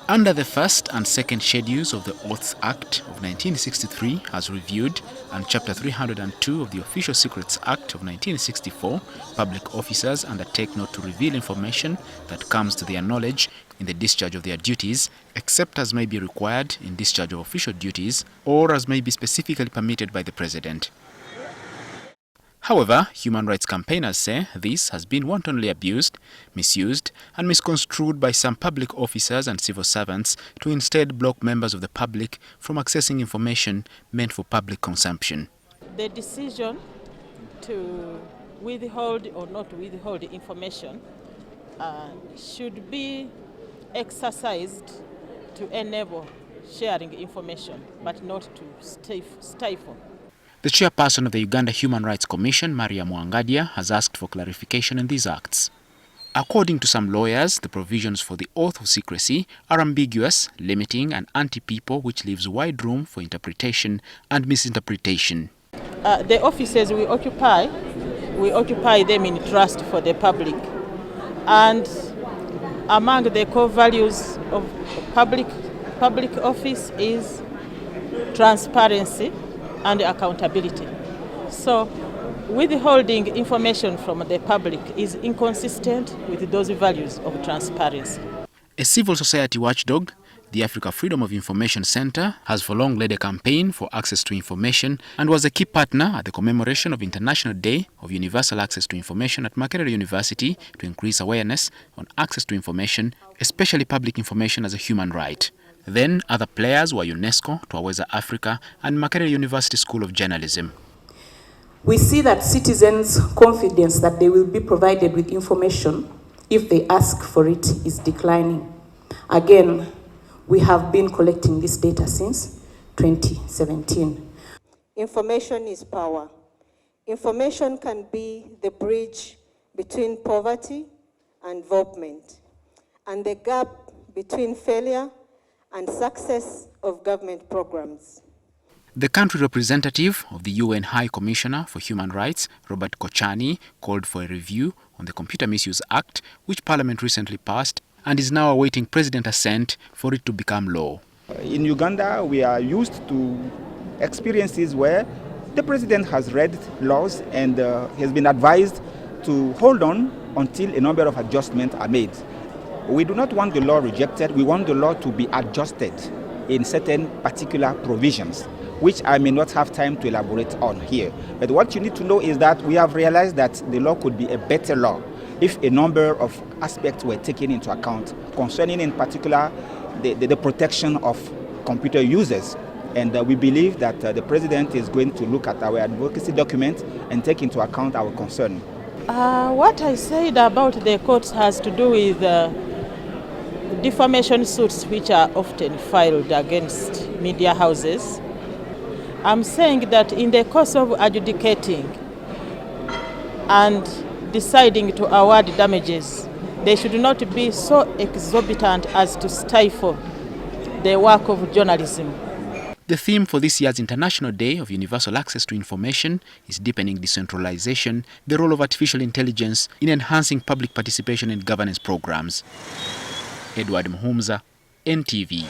Under the first and second schedules of the Oaths Act of 1963 as reviewed and Chapter 302 of the Official Secrets Act of 1964, public officers undertake not to reveal information that comes to their knowledge in the discharge of their duties, except as may be required in discharge of official duties or as may be specifically permitted by the President. However, human rights campaigners say this has been wantonly abused, misused, and misconstrued by some public officers and civil servants to instead block members of the public from accessing information meant for public consumption. The decision to withhold or not withhold information should be exercised to enable sharing information, but not to stifle. The chairperson of the Uganda Human Rights Commission, Mariam Wangadya, has asked for clarification in these acts. According to some lawyers, the provisions for the oath of secrecy are ambiguous, limiting and anti-people, which leaves wide room for interpretation and misinterpretation. The offices we occupy them in trust for the public. And among the core values of public office is transparency and accountability. So withholding information from the public is inconsistent with those values of transparency. A civil society watchdog, the Africa Freedom of Information Center, has for long led a campaign for access to information and was a key partner at the commemoration of International Day of Universal Access to Information at Makerere University to increase awareness on access to information, especially public information as a human right. Then other players were UNESCO, Twaweza Africa, and Makerere University School of Journalism. We see that citizens' confidence that they will be provided with information if they ask for it is declining. Again, we have been collecting this data since 2017. Information is power. Information can be the bridge between poverty and involvement, and the gap between failure and success of government programs. The country representative of the UN High Commissioner for Human Rights, Robert Kotchani, called for a review on the Computer Misuse Act, which Parliament recently passed, and is now awaiting President assent for it to become law. In Uganda, we are used to experiences where the President has read laws and has been advised to hold on until a number of adjustments are made. We do not want the law rejected, we want the law to be adjusted in certain particular provisions, which I may not have time to elaborate on here. But what you need to know is that we have realized that the law could be a better law if a number of aspects were taken into account concerning in particular the protection of computer users. And we believe that the President is going to look at our advocacy document and take into account our concern. What I said about the courts has to do with defamation suits which are often filed against media houses. I'm saying that in the course of adjudicating and deciding to award damages, they should not be so exorbitant as to stifle the work of journalism. The theme for this year's International Day of Universal Access to Information is deepening decentralization, the role of artificial intelligence in enhancing public participation in governance programs. Edward Muhumza, NTV.